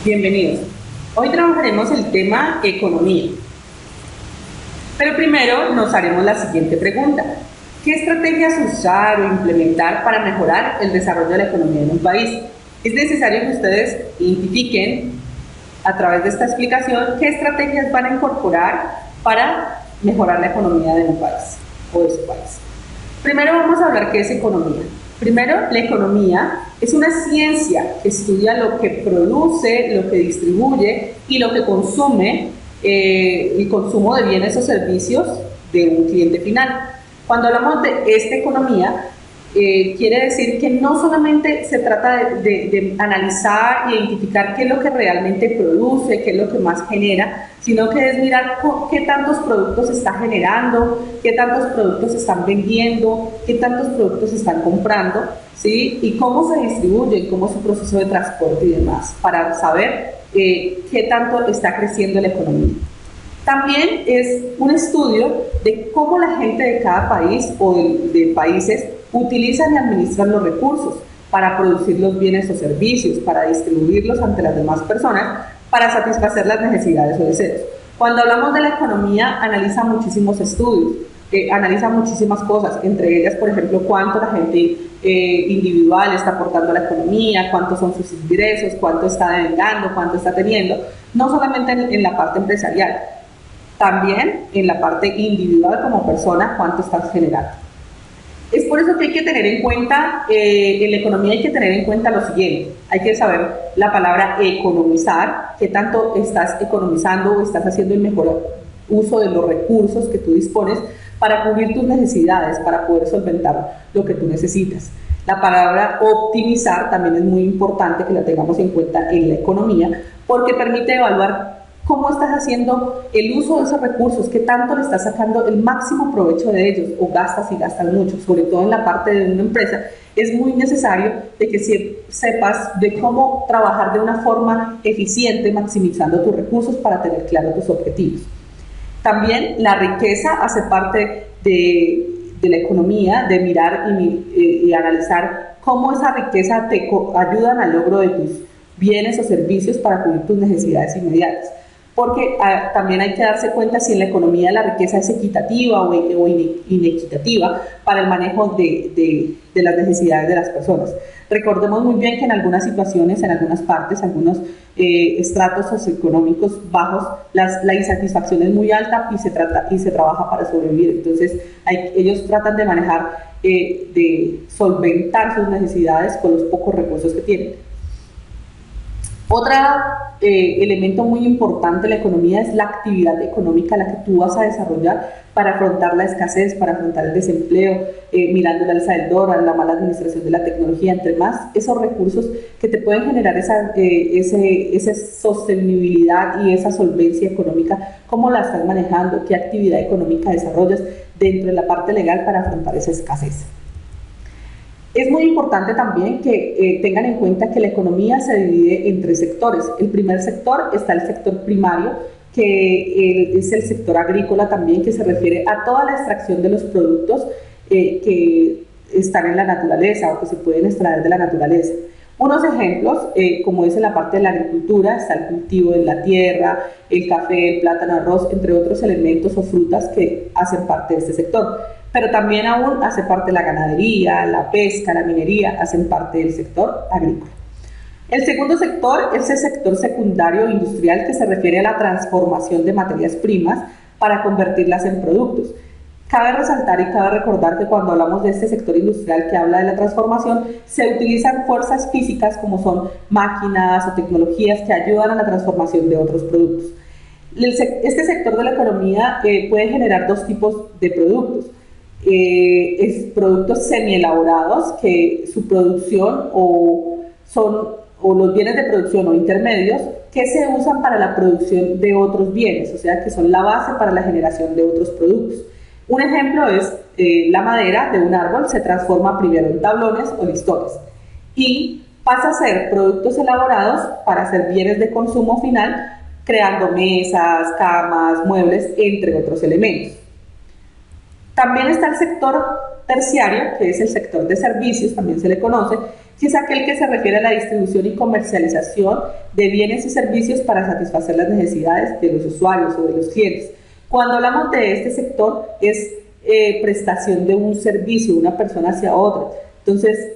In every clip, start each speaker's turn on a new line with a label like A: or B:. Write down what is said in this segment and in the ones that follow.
A: Bienvenidos. Hoy trabajaremos el tema economía. Pero primero nos haremos la siguiente pregunta. ¿Qué estrategias usar o implementar para mejorar el desarrollo de la economía en un país? Es necesario que ustedes identifiquen a través de esta explicación qué estrategias van a incorporar para mejorar la economía de un país o de su país. Primero vamos a hablar qué es economía. Primero, la economía es una ciencia que estudia lo que produce, lo que distribuye y lo que consume, el consumo de bienes o servicios de un cliente final. Cuando hablamos de esta economía, quiere decir que no solamente se trata de analizar e identificar qué es lo que realmente produce, qué es lo que más genera, sino que es mirar qué tantos productos se está generando, qué tantos productos se están vendiendo, qué tantos productos se están comprando, ¿sí? Y cómo se distribuyen, cómo es su proceso de transporte y demás, para saber qué tanto está creciendo la economía. También es un estudio de cómo la gente de cada país o de países utilizan y administran los recursos para producir los bienes o servicios, para distribuirlos ante las demás personas, para satisfacer las necesidades o deseos. Cuando hablamos de la economía, analiza muchísimos estudios, analiza muchísimas cosas, entre ellas, por ejemplo, cuánto la gente individual está aportando a la economía, cuántos son sus ingresos, cuánto está devengando, cuánto está teniendo, no solamente en la parte empresarial, también en la parte individual como persona, cuánto estás generando. Es por eso que hay que tener en cuenta, en la economía hay que tener en cuenta lo siguiente, hay que saber la palabra economizar, qué tanto estás economizando o estás haciendo el mejor uso de los recursos que tú dispones para cubrir tus necesidades, para poder solventar lo que tú necesitas. La palabra optimizar también es muy importante que la tengamos en cuenta en la economía, porque permite evaluar cómo estás haciendo el uso de esos recursos, qué tanto le estás sacando el máximo provecho de ellos, o gastas y gastas mucho, sobre todo en la parte de una empresa. Es muy necesario de que sepas de cómo trabajar de una forma eficiente, maximizando tus recursos para tener claros tus objetivos. También la riqueza hace parte de la economía, de mirar y analizar cómo esa riqueza te ayuda al logro de tus bienes o servicios para cubrir tus necesidades inmediatas. Porque también hay que darse cuenta si en la economía la riqueza es equitativa o inequitativa para el manejo de las necesidades de las personas. Recordemos muy bien que en algunas situaciones, en algunas partes, algunos estratos socioeconómicos bajos, la insatisfacción es muy alta y se trabaja para sobrevivir. Entonces, ellos tratan de manejar, de solventar sus necesidades con los pocos recursos que tienen. Otro elemento muy importante de la economía es la actividad económica, la que tú vas a desarrollar para afrontar la escasez, para afrontar el desempleo, mirando la alza del dólar, la mala administración de la tecnología, entre más esos recursos que te pueden generar esa sostenibilidad y esa solvencia económica, cómo la estás manejando, qué actividad económica desarrollas dentro de la parte legal para afrontar esa escasez. Es muy importante también que tengan en cuenta que la economía se divide en tres sectores. El primer sector está el sector primario, que es el sector agrícola también, que se refiere a toda la extracción de los productos que están en la naturaleza o que se pueden extraer de la naturaleza. Unos ejemplos, como es en la parte de la agricultura, está el cultivo de la tierra, el café, el plátano, arroz, entre otros elementos o frutas que hacen parte de este sector. Pero también aún hace parte la ganadería, la pesca, la minería, hacen parte del sector agrícola. El segundo sector es el sector secundario industrial, que se refiere a la transformación de materias primas para convertirlas en productos. Cabe resaltar y cabe recordar que cuando hablamos de este sector industrial que habla de la transformación, se utilizan fuerzas físicas como son máquinas o tecnologías que ayudan a la transformación de otros productos. Este sector de la economía puede generar dos tipos de productos. Productos semielaborados, que su producción o los bienes de producción o intermedios que se usan para la producción de otros bienes, o sea que son la base para la generación de otros productos. Un ejemplo es la madera de un árbol se transforma primero en tablones o listones y pasa a ser productos elaborados para hacer bienes de consumo final, creando mesas, camas, muebles, entre otros elementos. También está el sector terciario, que es el sector de servicios, también se le conoce, que es aquel que se refiere a la distribución y comercialización de bienes y servicios para satisfacer las necesidades de los usuarios o de los clientes. Cuando hablamos de este sector es prestación de un servicio, una persona hacia otra. Entonces,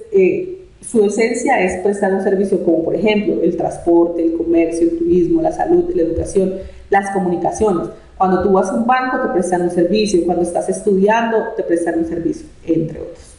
A: su esencia es prestar un servicio como, por ejemplo, el transporte, el comercio, el turismo, la salud, la educación, las comunicaciones. Cuando tú vas a un banco te prestan un servicio, cuando estás estudiando te prestan un servicio, entre otros.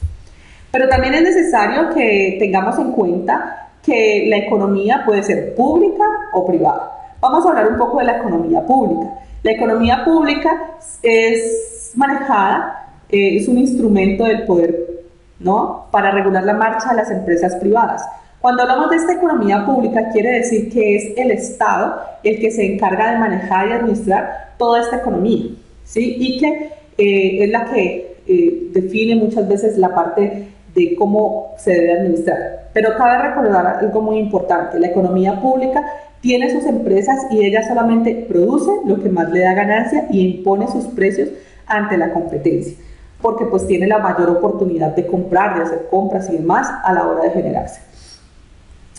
A: Pero también es necesario que tengamos en cuenta que la economía puede ser pública o privada. Vamos a hablar un poco de la economía pública. La economía pública es manejada, es un instrumento del poder, ¿no?, para regular la marcha de las empresas privadas. Cuando hablamos de esta economía pública, quiere decir que es el Estado el que se encarga de manejar y administrar toda esta economía, ¿sí? Y que es la que define muchas veces la parte de cómo se debe administrar. Pero cabe recordar algo muy importante: la economía pública tiene sus empresas y ella solamente produce lo que más le da ganancia y impone sus precios ante la competencia, porque pues tiene la mayor oportunidad de comprar, de hacer compras y demás a la hora de generarse.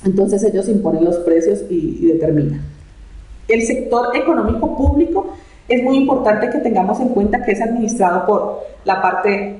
A: Entonces ellos imponen los precios y determinan. El sector económico público es muy importante que tengamos en cuenta que es administrado por la parte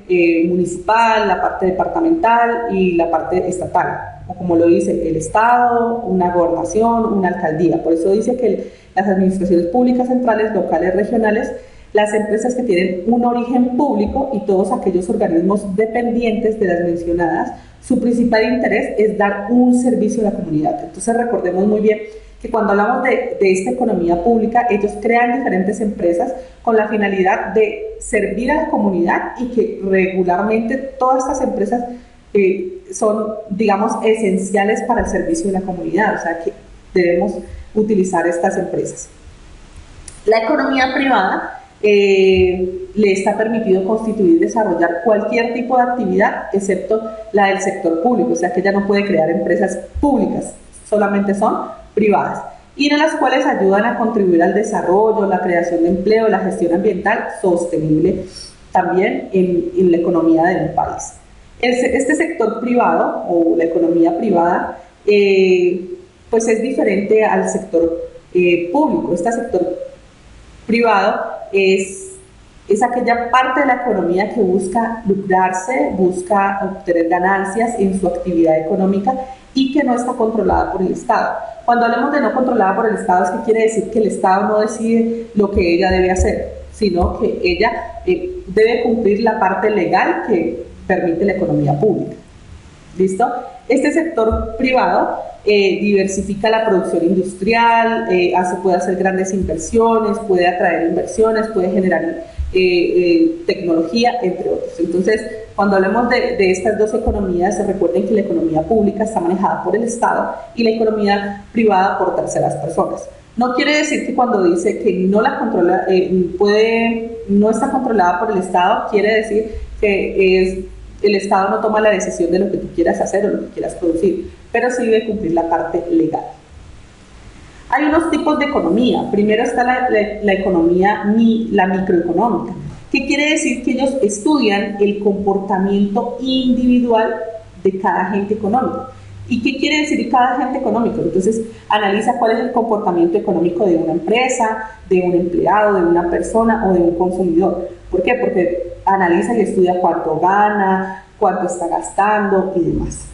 A: municipal, la parte departamental y la parte estatal, o como lo dice el Estado, una gobernación, una alcaldía. Por eso dice que las administraciones públicas centrales, locales, regionales, las empresas que tienen un origen público y todos aquellos organismos dependientes de las mencionadas, su principal interés es dar un servicio a la comunidad. Entonces recordemos muy bien que cuando hablamos de esta economía pública, ellos crean diferentes empresas con la finalidad de servir a la comunidad y que regularmente todas estas empresas son, digamos, esenciales para el servicio de la comunidad, o sea que debemos utilizar estas empresas. La economía privada le está permitido constituir y desarrollar cualquier tipo de actividad excepto la del sector público, o sea que ella no puede crear empresas públicas, solamente son privadas, y en las cuales ayudan a contribuir al desarrollo, la creación de empleo, la gestión ambiental sostenible también en la economía del país. Este sector privado o la economía privada pues es diferente al sector público. Este sector privado es aquella parte de la economía que busca lucrarse, busca obtener ganancias en su actividad económica y que no está controlada por el Estado. Cuando hablamos de no controlada por el Estado, es que quiere decir que el Estado no decide lo que ella debe hacer, sino que ella debe cumplir la parte legal que permite la economía pública. ¿Listo? Este sector privado diversifica la producción industrial, puede hacer grandes inversiones, puede atraer inversiones, puede generar tecnología, entre otros. Entonces, cuando hablemos de estas dos economías, recuerden que la economía pública está manejada por el Estado y la economía privada por terceras personas. No quiere decir que cuando dice que no la controla, no está controlada por el Estado, quiere decir que el Estado no toma la decisión de lo que tú quieras hacer o lo que quieras producir, pero sí debe cumplir la parte legal. Hay unos tipos de economía. Primero está la economía, la microeconómica, que quiere decir que ellos estudian el comportamiento individual de cada agente económico. ¿Y qué quiere decir cada agente económico? Entonces analiza cuál es el comportamiento económico de una empresa, de un empleado, de una persona o de un consumidor. ¿Por qué? Porque analiza y estudia cuánto gana, cuánto está gastando y demás.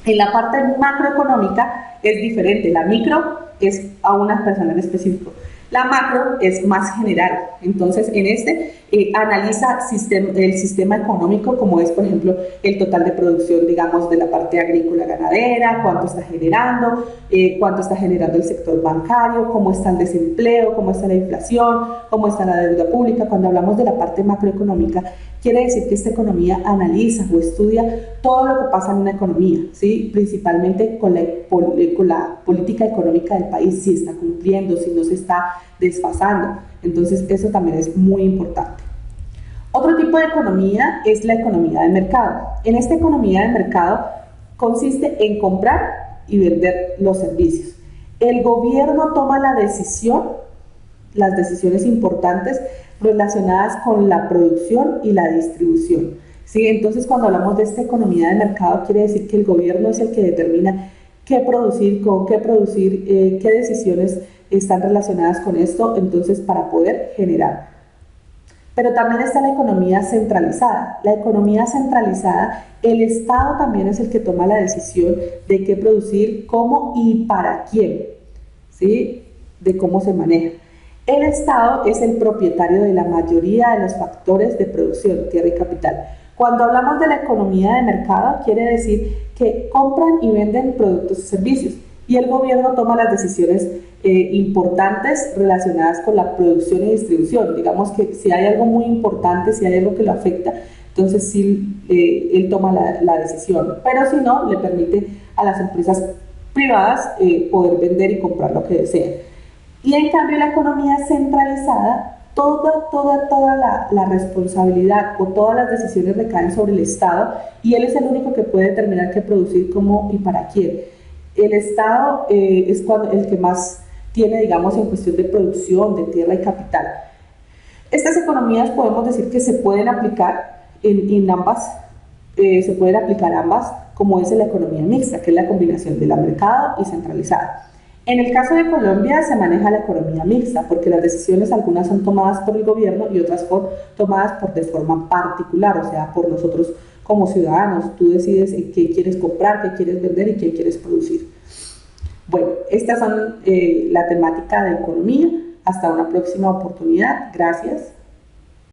A: En la parte macroeconómica es diferente. La micro es a una persona en específico. La macro es más general. Entonces, en analiza el sistema económico, como es, por ejemplo, el total de producción, digamos, de la parte agrícola ganadera, cuánto está generando el sector bancario, cómo está el desempleo, cómo está la inflación, cómo está la deuda pública. Cuando hablamos de la parte macroeconómica, quiere decir que esta economía analiza o estudia todo lo que pasa en una economía, ¿sí? Principalmente con la política económica del país, si está cumpliendo, si no se está desfasando. Entonces eso también es muy importante. Otro tipo de economía es la economía de mercado. En esta economía de mercado consiste en comprar y vender los servicios. El gobierno toma la decisión, las decisiones importantes relacionadas con la producción y la distribución. ¿sí? Entonces, cuando hablamos de esta economía de mercado, quiere decir que el gobierno es el que determina qué producir, con qué producir, qué decisiones están relacionadas con esto, entonces, para poder generar. Pero también está la economía centralizada. La economía centralizada, el Estado también es el que toma la decisión de qué producir, cómo y para quién, ¿sí? De cómo se maneja. El Estado es el propietario de la mayoría de los factores de producción, tierra y capital. Cuando hablamos de la economía de mercado, quiere decir que compran y venden productos y servicios y el gobierno toma las decisiones importantes relacionadas con la producción y distribución. Digamos que si hay algo muy importante, si hay algo que lo afecta, entonces sí, él toma la decisión, pero si no, le permite a las empresas privadas poder vender y comprar lo que deseen. Y en cambio la economía centralizada, toda la responsabilidad o todas las decisiones recaen sobre el Estado y él es el único que puede determinar qué producir, cómo y para quién. El Estado es el que más tiene, digamos, en cuestión de producción, de tierra y capital. Estas economías podemos decir que se pueden aplicar en ambas, se pueden aplicar ambas, como es la economía mixta, que es la combinación de la mercado y centralizada. En el caso de Colombia se maneja la economía mixta, porque las decisiones algunas son tomadas por el gobierno y otras tomadas de forma particular, o sea, por nosotros como ciudadanos. Tú decides qué quieres comprar, qué quieres vender y qué quieres producir. Bueno, estas son la temática de economía. Hasta una próxima oportunidad. Gracias.